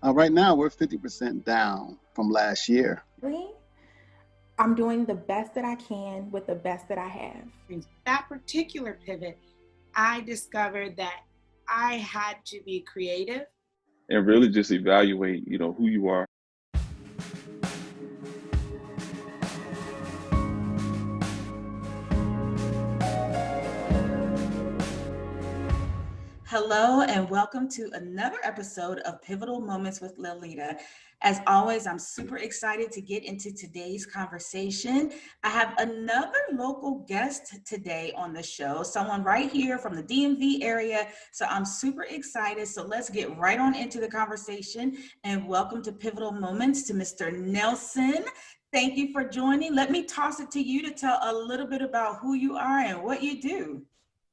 Right now, we're 50% down from last year. Really? I'm doing the best that I can with the best that I have. That particular pivot, I discovered that I had to be creative. And really just evaluate, who you are. Hello, and welcome to another episode of Pivotal Moments with Liletta. As always, I'm super excited to get into today's conversation. I have another local guest today on the show, someone right here from the DMV area. So I'm super excited. So let's get right on into the conversation, and welcome to Pivotal Moments to Mr. Nelson. Thank you for joining. Let me toss it to you to tell a little bit about who you are and what you do.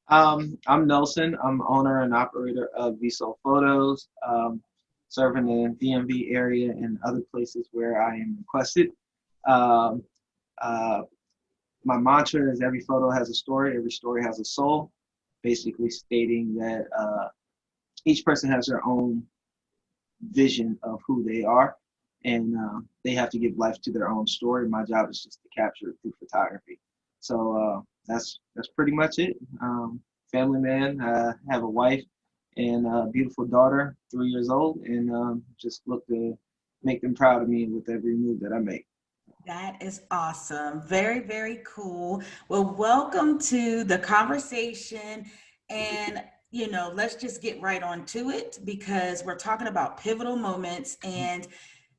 I'm Nelson. I'm owner and operator of VSoul Photos, serving the DMV area and other places where I am requested. Um, uh, my mantra is every photo has a story, every story has a soul, basically stating that each person has their own vision of who they are, and they have to give life to their own story. My job is just to capture it through photography. So that's pretty much it. Family man, have a wife and a beautiful daughter, 3 years old, and just look to make them proud of me with every move that I make. That is awesome. Very, very cool. Well, welcome to the conversation. And, let's just get right on to it because we're talking about pivotal moments. And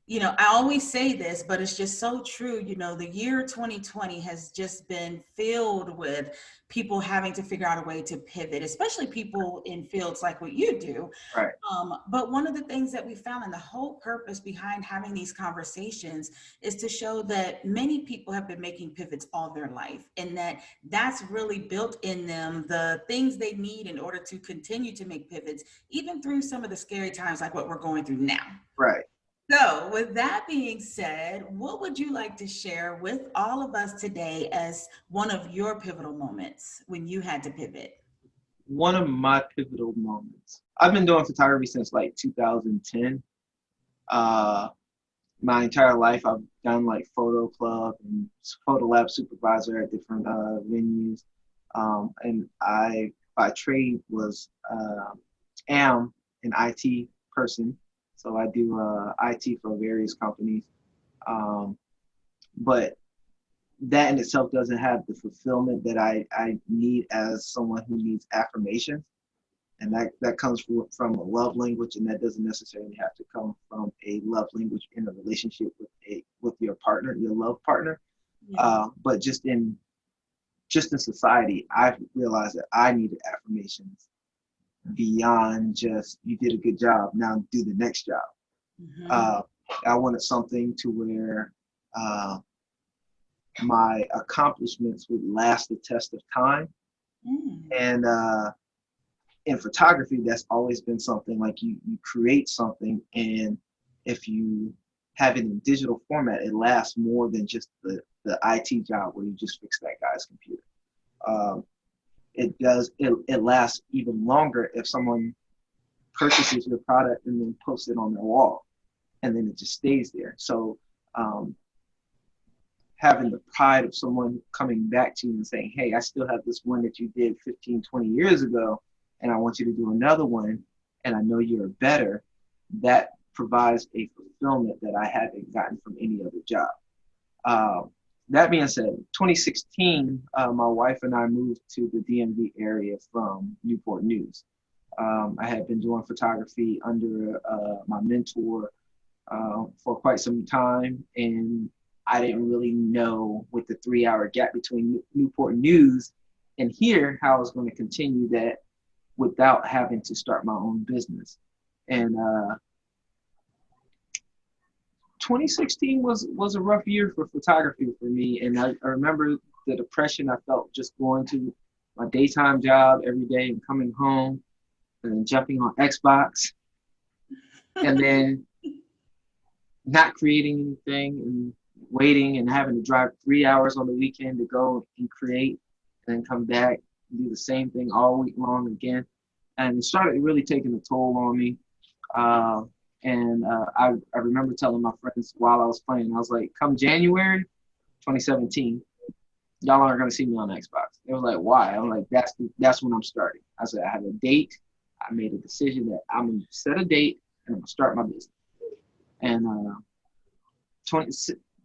I always say this, but it's just so true. The year 2020 has just been filled with people having to figure out a way to pivot, especially people in fields like what you do. Right. But one of the things that we found, and the whole purpose behind having these conversations, is to show that many people have been making pivots all their life, and that's really built in them the things they need in order to continue to make pivots, even through some of the scary times like what we're going through now. Right. So, with that being said, what would you like to share with all of us today as one of your pivotal moments when you had to pivot? One of my pivotal moments. I've been doing photography since like 2010. Uh, my entire life, I've done like photo club and photo lab supervisor at different venues. And I, by trade, am an IT person. So I do IT for various companies. Um, but that in itself doesn't have the fulfillment that I need as someone who needs affirmations. And that comes from a love language, and that doesn't necessarily have to come from a love language in a relationship with your partner, your love partner. Yeah. But just in society, I've realized that I needed affirmations beyond just you did a good job, now do the next job. Mm-hmm. Uh, I wanted something to where uh, my accomplishments would last the test of time. Mm. And in photography, that's always been something like you create something, and if you have it in digital format, it lasts more than just the IT job where you just fix that guy's computer. Um, it lasts even longer if someone purchases your product and then posts it on their wall, and then it just stays there. So um, having the pride of someone coming back to you and saying, hey, I still have this one that you did 15, 20 years ago, and I want you to do another one, and I know you're better, that provides a fulfillment that I haven't gotten from any other job. Uh, that being said, 2016, my wife and I moved to the DMV area from Newport News. I had been doing photography under my mentor for quite some time, and I didn't really know with the 3 hour gap between Newport News and here how I was going to continue that without having to start my own business. And 2016 was a rough year for photography for me, and I remember the depression I felt just going to my daytime job every day and coming home and then jumping on Xbox and then not creating anything and waiting and having to drive 3 hours on the weekend to go and create and then come back and do the same thing all week long again. And it started really taking a toll on me. Uh, And I remember telling my friends while I was playing, I was like, come January 2017, y'all aren't going to see me on Xbox. They was like, why? I'm like, that's when I'm starting. I said, I have a date. I made a decision that I'm going to set a date and I'm going to start my business. And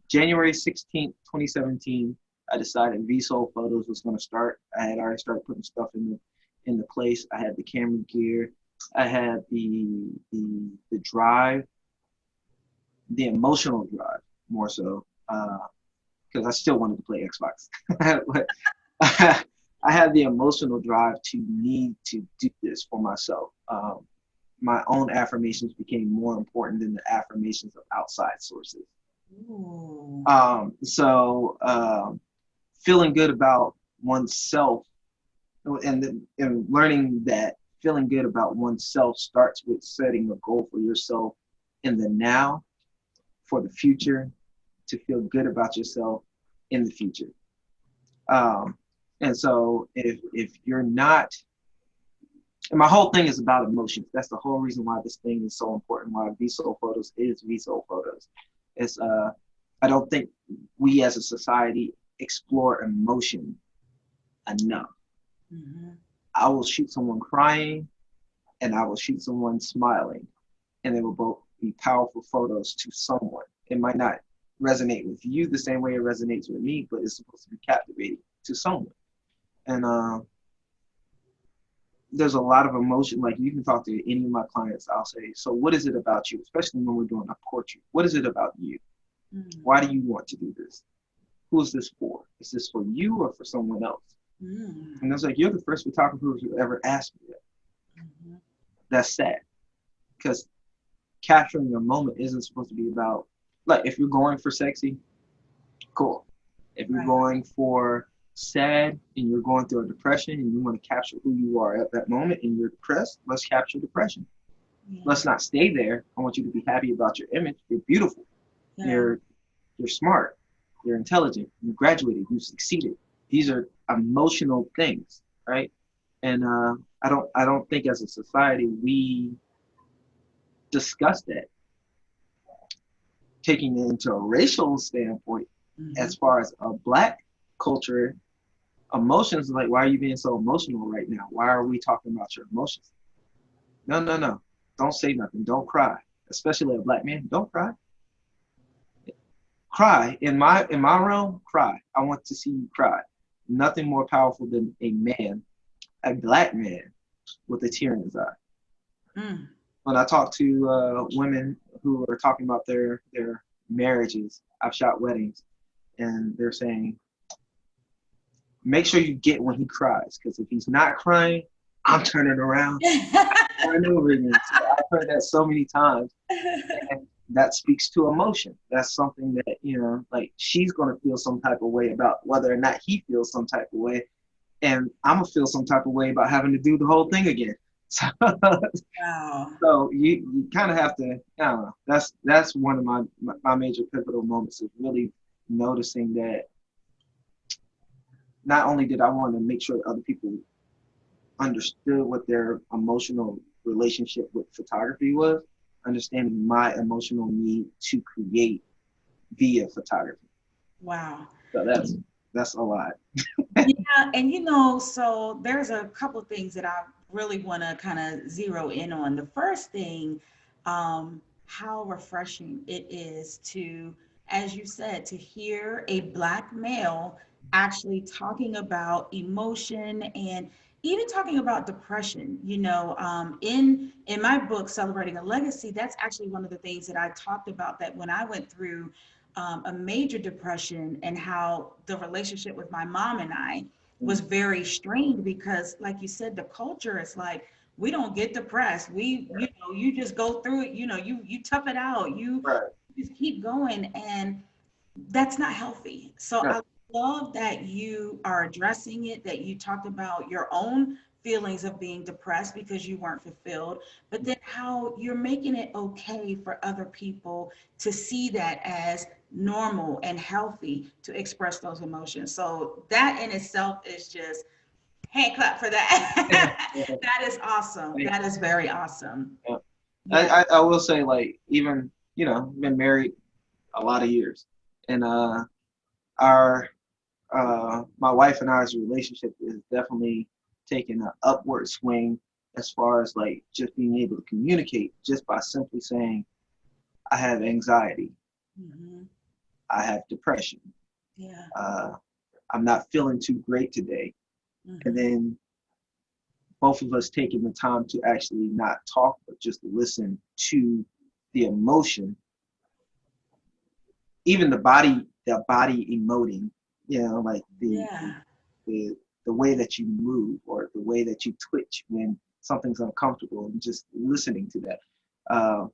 January 16th, 2017, I decided VSoul Photos was going to start. I had already started putting stuff in the place. I had the camera gear. I had the drive, the emotional drive more so, because I still wanted to play Xbox. But I had the emotional drive to need to do this for myself. My own affirmations became more important than the affirmations of outside sources. So feeling good about oneself and learning that feeling good about oneself starts with setting a goal for yourself in the now, for the future, to feel good about yourself in the future. And so if you're not, and my whole thing is about emotions. That's the whole reason why this thing is so important, why VSoul Photos is VSoul Photos. It's, I don't think we as a society explore emotion enough. Mm-hmm. I will shoot someone crying and I will shoot someone smiling, and they will both be powerful photos to someone. It might not resonate with you the same way it resonates with me, but it's supposed to be captivating to someone. And there's a lot of emotion. Like, you can talk to any of my clients, I'll say, so what is it about you? Especially when we're doing a portrait. What is it about you? Mm-hmm. Why do you want to do this? Who is this for? Is this for you or for someone else? Mm-hmm. And it's like, you're the first photographer who ever asked me that. Mm-hmm. That's sad, because capturing a moment isn't supposed to be about, like, if you're going for sexy, cool. If you're going for sad and you're going through a depression and you want to capture who you are at that moment and you're depressed, let's capture depression. Yeah. Let's not stay there. I want you to be happy about your image. You're beautiful. Yeah. You're smart. You're intelligent. You graduated. You succeeded. These are emotional things, right? And I don't think as a society we discuss that. Taking it into a racial standpoint, mm-hmm. as far as a Black culture, emotions, like, why are you being so emotional right now? Why are we talking about your emotions? No. Don't say nothing. Don't cry. Especially a Black man. Don't cry. Cry. In my realm, cry. I want to see you cry. Nothing more powerful than a man, a Black man, with a tear in his eye. Mm. When I talk to women who are talking about their marriages, I've shot weddings, and they're saying, make sure you get when he cries, because if he's not crying, I'm turning around. I've heard that so many times, and that speaks to emotion. That's something that, like, she's going to feel some type of way about whether or not he feels some type of way, and I'm going to feel some type of way about having to do the whole thing again. So, wow. So you kind of have to, I don't know, that's one of my major pivotal moments, is really noticing that not only did I want to make sure other people understood what their emotional relationship with photography was, understanding my emotional need to create via photography. Wow. So that's a lot. Yeah, and so there's a couple of things that I really want to kind of zero in on. The first thing, how refreshing it is to, as you said, to hear a Black male actually talking about emotion and even talking about depression. In my book, Celebrating a Legacy, that's actually one of the things that I talked about, that when I went through a major depression, and how the relationship with my mom and I was very strained, because, like you said, the culture is like, we don't get depressed. You just go through it. You tough it out. You just keep going, and that's not healthy. So I love that you are addressing it, that you talked about your own feelings of being depressed because you weren't fulfilled, but then how you're making it okay for other people to see that as normal and healthy to express those emotions. So that in itself is just hand clap for that. That is awesome. That is very awesome. Yeah. I will say, like, even, been married a lot of years, and our my wife and I's relationship is definitely taking an upward swing as far as like just being able to communicate just by simply saying, I have anxiety, Hmm. I have depression, Yeah. uh, I'm not feeling too great today. And Hmm. then both of us taking the time to actually not talk, but just listen to the emotion, even the body emoting, like Yeah. the the way that you move or the way that you twitch when something's uncomfortable, and just listening to that. Uh,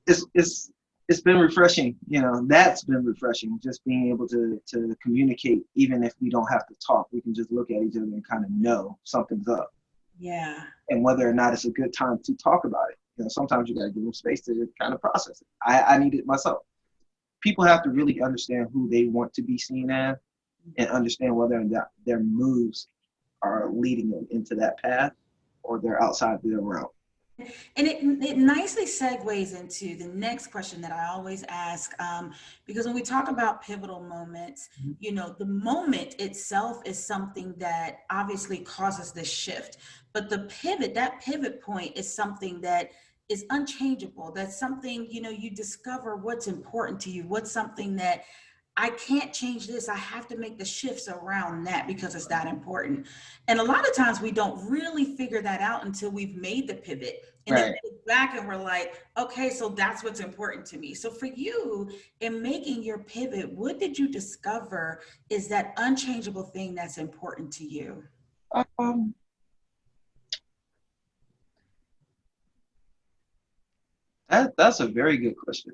it's been refreshing. That's been refreshing. Just being able to communicate, even if we don't have to talk, we can just look at each other and kind of know something's up, Yeah. and whether or not it's a good time to talk about it. Sometimes you got to give them space to kind of process it. I need it myself. People have to really understand who they want to be seen as, and understand whether or not their moves are leading them into that path or they're outside their realm. And it nicely segues into the next question that I always ask, because when we talk about pivotal moments, the moment itself is something that obviously causes the shift, but that pivot point is something that is unchangeable. That's something, you discover what's important to you, what's something that I can't change this. I have to make the shifts around that because it's that important. And a lot of times we don't really figure that out until we've made the pivot. And then Right. we look back and we're like, okay, so that's what's important to me. So for you, in making your pivot, what did you discover is that unchangeable thing that's important to you? Um, that's a very good question.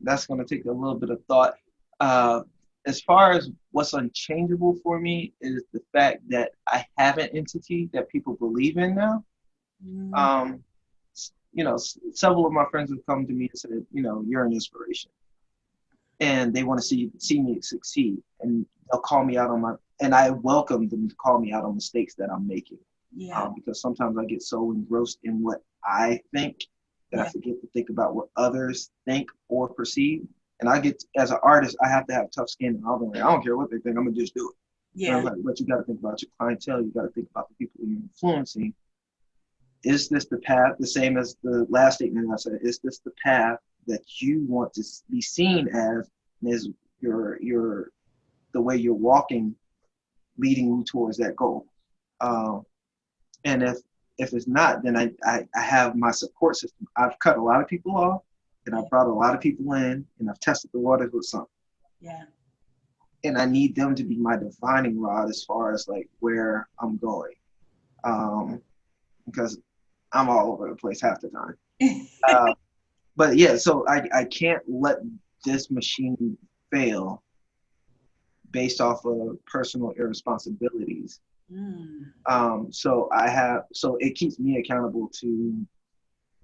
That's going to take a little bit of thought. Uh, as far as what's unchangeable for me is the fact that I have an entity that people believe in now. Mm, Um, several of my friends have come to me and said, you're an inspiration, and they want to see me succeed, and they'll call me out and I welcome them to call me out on mistakes that I'm making, yeah, because sometimes I get so engrossed in what I think that I yeah, forget to think about what others think or perceive. And as an artist, I have to have tough skin, and I'll be like, I don't care what they think, I'm gonna just do it. And I'm yeah, like, but you got to think about your clientele, you got to think about the people you're influencing. Is this the path, the same as the last statement I said, is this the path that you want to be seen as? And is your the way you're walking leading you towards that goal? Um, and if it's not, then I have my support system. I've cut a lot of people off, and yeah, I've brought a lot of people in, and I've tested the waters with some. yeah, And I need them to be my defining rod as far as like where I'm going, because I'm all over the place half the time. But yeah, so I can't let this machine fail based off of personal irresponsibilities. mm, So it keeps me accountable to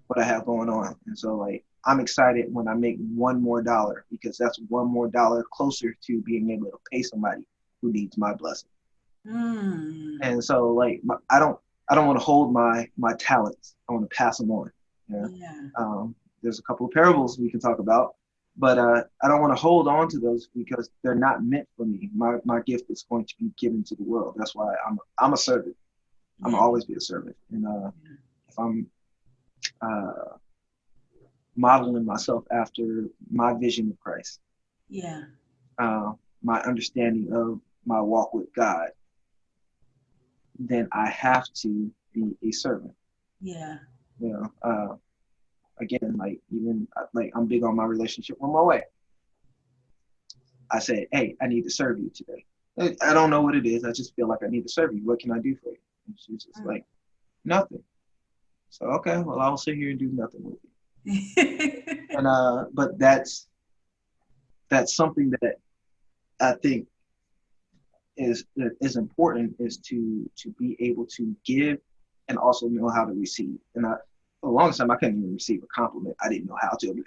what I have going on. And so like I'm excited when I make one more dollar, because that's one more dollar closer to being able to pay somebody who needs my blessing. mm, And so like I don't want to hold my talents. I want to pass them on. Yeah. yeah, There's a couple of parables we can talk about, but I don't want to hold on to those because they're not meant for me. My gift is going to be given to the world. That's why I'm a servant. I'm yeah, always be a servant. And if I'm uh, modeling myself after my vision of Christ, yeah, my understanding of my walk with God, then I have to be a servant. yeah, You know, again, like even like I'm big on my relationship with my wife. I say, hey, I need to serve you today. I don't know what it is. I just feel like I need to serve you. What can I do for you? And she's just like, nothing. So okay, well I'll sit here and do nothing with you. And but that's something that I think is important, is to be able to give and also know how to receive. And for the longest time I couldn't even receive a compliment. I didn't know how to.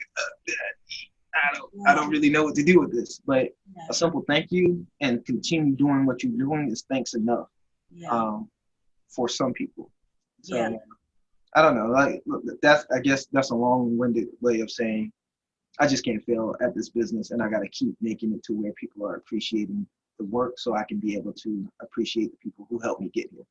I don't really know what to do with this. But yeah, a simple thank you and continue doing what you're doing is thanks enough, yeah, um, for some people. yeah. So I don't know. Like I guess that's a long-winded way of saying I just can't fail at this business, and I got to keep making it to where people are appreciating the work, so I can be able to appreciate the people who helped me get here.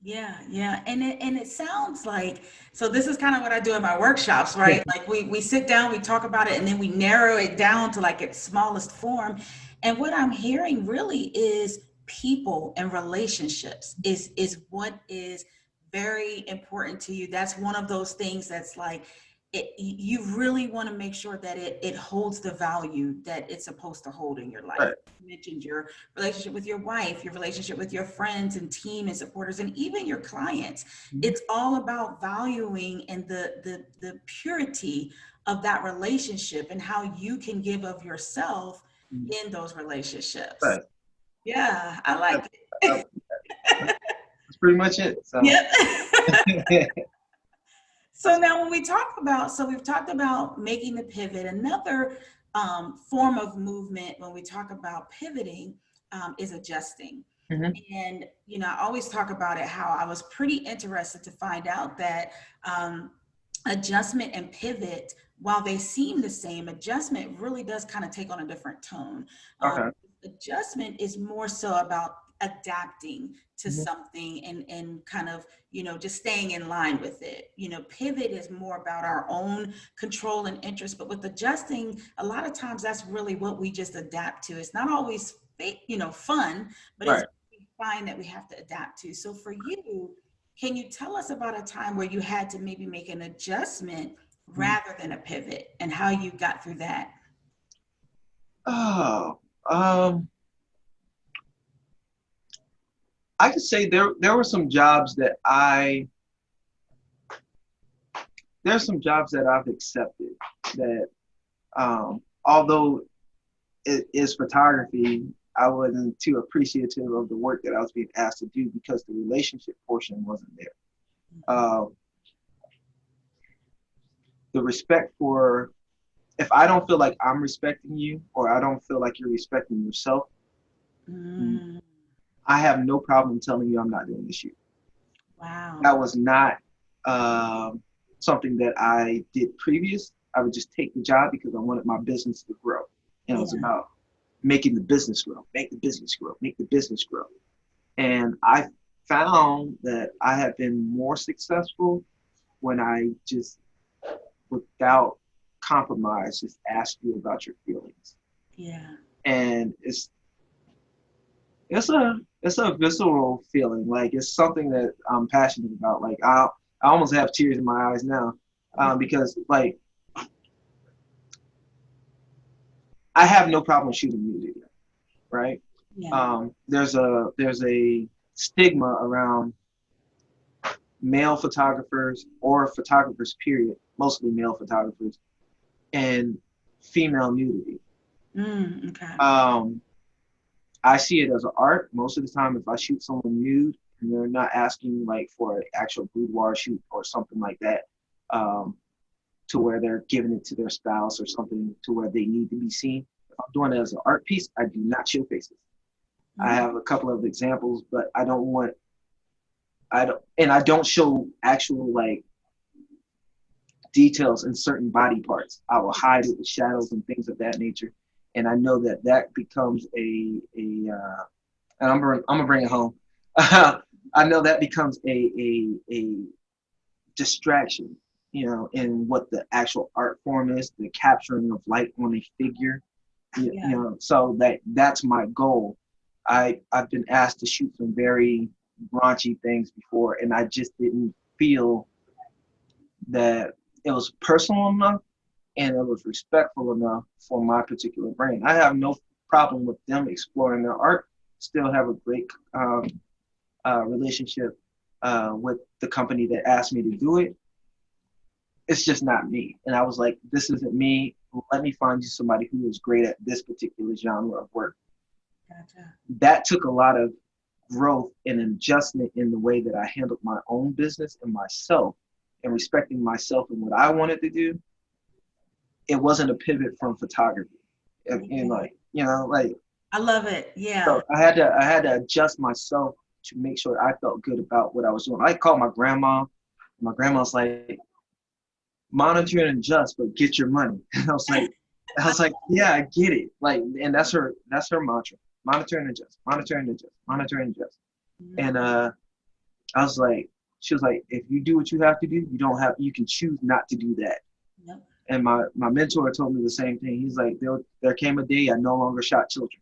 Yeah, yeah. And it sounds like, so this is kind of what I do in my workshops, right? Like we sit down, we talk about it, and then we narrow it down to like its smallest form. And what I'm hearing really is people and relationships is what is very important to you. That's one of those things that's like you really want to make sure that it holds the value that it's supposed to hold in your life. Right. You mentioned your relationship with your wife, your relationship with your friends and team and supporters, and even your clients. Mm-hmm. It's all about valuing and the purity of that relationship and how you can give of yourself in those relationships. Right. Yeah, I like it. That's pretty much it. So. Yep. So now when we talk about, so we've talked about making the pivot, another form of movement when we talk about pivoting is adjusting. Mm-hmm. And, you know, I always talk about it, how I was pretty interested to find out that adjustment and pivot, while they seem the same, adjustment really does kind of take on a different tone. Okay. Adjustment is more so about adapting to mm-hmm. something and kind of, you know, just staying in line with it. You know, pivot is more about our own control and interest, but with adjusting, a lot of times that's really what we just adapt to. It's not always, you know, fun, but right. It's what we find that we have to adapt to. So for you, can you tell us about a time where you had to maybe make an adjustment mm-hmm. rather than a pivot, and how you got through that? Oh, I could say there were some jobs that there's some jobs that I've accepted that, although it is photography, I wasn't too appreciative of the work that I was being asked to do because the relationship portion wasn't there. The respect for, if I don't feel like I'm respecting you, or I don't feel like you're respecting yourself, I have no problem telling you I'm not doing this shoot. Wow. That was not something that I did previous. I would just take the job because I wanted my business to grow. And it was about making the business grow, make the business grow, make the business grow. And I found that I have been more successful when I just, without compromise, just ask you about your feelings. Yeah. And it's a visceral feeling. Like, it's something that I'm passionate about. Like, I almost have tears in my eyes now because, like, I have no problem shooting music, right? Yeah. There's a stigma around male photographers, or photographers period, mostly male photographers, and female nudity. Okay. I see it as an art. Most of the time, if I shoot someone nude and they're not asking like for an actual boudoir shoot or something like that, to where they're giving it to their spouse or something to where they need to be seen. If I'm doing it as an art piece, I do not show faces. Mm-hmm. I have a couple of examples, but I don't show actual like details in certain body parts. I will hide it with shadows and things of that nature. And I know that becomes and I'm gonna bring it home. I know that becomes a distraction, you know, in what the actual art form is, the capturing of light on a figure, you know. So that's my goal. I've been asked to shoot some very raunchy things before, and I just didn't feel that it was personal enough and it was respectful enough for my particular brand. I have no problem with them exploring their art, still have a great relationship with the company that asked me to do it. It's just not me. And I was like, this isn't me. Let me find you somebody who is great at this particular genre of work. Gotcha. That took a lot of growth and adjustment in the way that I handled my own business and myself, and respecting myself and what I wanted to do. It wasn't a pivot from photography. And like, you know, like, I love it. Yeah. So I had to adjust myself to make sure I felt good about what I was doing. I called my grandma my grandma's like, monitor and adjust, but get your money. And I was like, yeah, I get it. Like, and that's her mantra. Monitor and adjust, monitor and adjust, monitor and adjust. And she was like, if you do what you have to do, you can choose not to do that. Yep. And my mentor told me the same thing. He's like, there came a day I no longer shot children.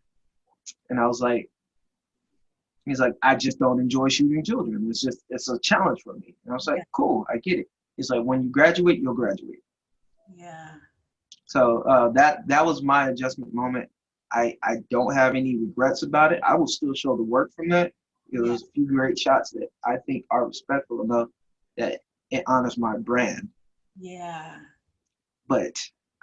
And I was like, he's like, I just don't enjoy shooting children. It's a challenge for me. And I was like, cool, I get it. He's like, when you graduate, you'll graduate. Yeah. So that was my adjustment moment. I don't have any regrets about it. I will still show the work from that. There's a few great shots that I think are respectful enough that it honors my brand. Yeah. But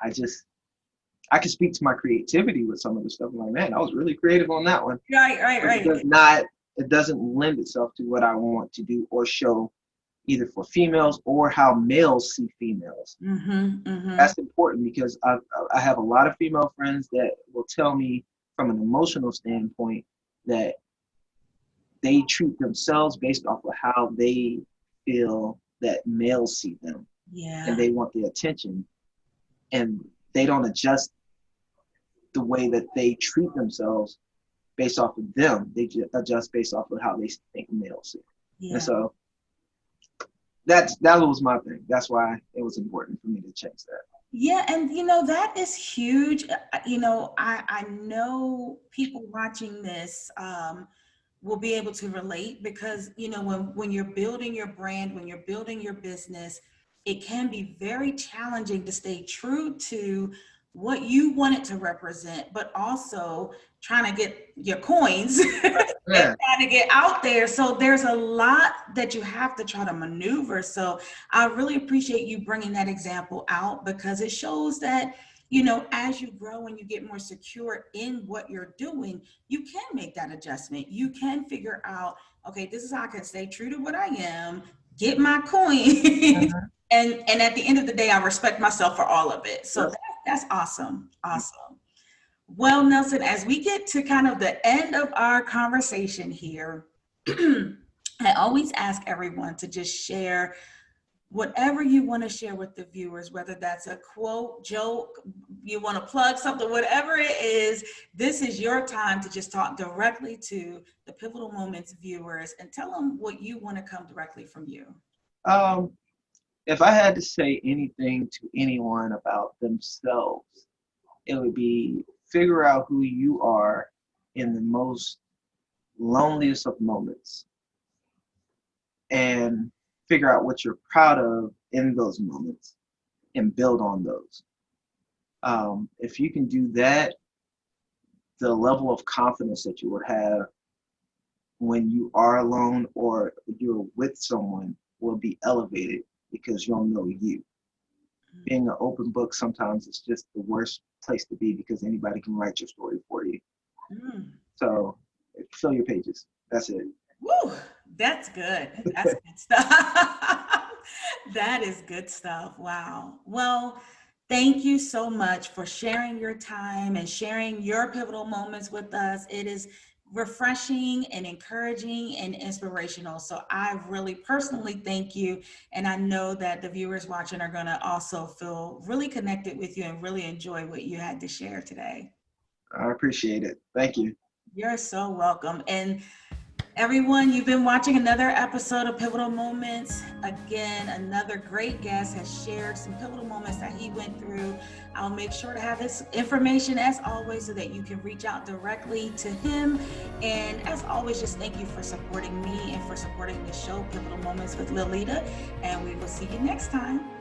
I can speak to my creativity with some of the stuff. I'm like, man, I was really creative on that one. Right. It doesn't lend itself to what I want to do or show, either for females or how males see females. That's important because I have a lot of female friends that will tell me from an emotional standpoint that they treat themselves based off of how they feel that males see them. Yeah. And they want the attention. And they don't adjust the way that they treat themselves based off of them. They adjust based off of how they think males see. Yeah. And so that was my thing. That's why it was important for me to change that. Yeah, and that is huge. I know people watching this will be able to relate because when you're building your brand, when you're building your business, it can be very challenging to stay true to what you want it to represent, but also trying to get your coins and trying to get out there. So there's a lot that you have to try to maneuver. So I really appreciate you bringing that example out because it shows that, as you grow and you get more secure in what you're doing, you can make that adjustment. You can figure out, okay, this is how I can stay true to what I am, get my coin. And at the end of the day, I respect myself for all of it. So that's awesome. Awesome. Well, Nelson, as we get to kind of the end of our conversation here, I always ask everyone to just share whatever you want to share with the viewers, whether that's a quote, joke, you want to plug something, whatever it is, this is your time to just talk directly to the Pivotal Moments viewers and tell them what you want to come directly from you. If I had to say anything to anyone about themselves, it would be figure out who you are in the most loneliest of moments and figure out what you're proud of in those moments and build on those. If you can do that, the level of confidence that you would have when you are alone or you're with someone will be elevated because you'll know you. Being an open book sometimes is just the worst place to be because anybody can write your story for you. So fill your pages. That's it. Woo, that's good. That's good stuff. That is good stuff. Wow. Well, thank you so much for sharing your time and sharing your pivotal moments with us. It is refreshing and encouraging and inspirational. So I really personally thank you. And I know that the viewers watching are going to also feel really connected with you and really enjoy what you had to share today. I appreciate it. Thank you. You're so welcome. And everyone, you've been watching another episode of Pivotal Moments. Again, another great guest has shared some pivotal moments that he went through. I'll make sure to have this information as always so that you can reach out directly to him. And as always, just thank you for supporting me and for supporting the show, Pivotal Moments with Liletta. And we will see you next time.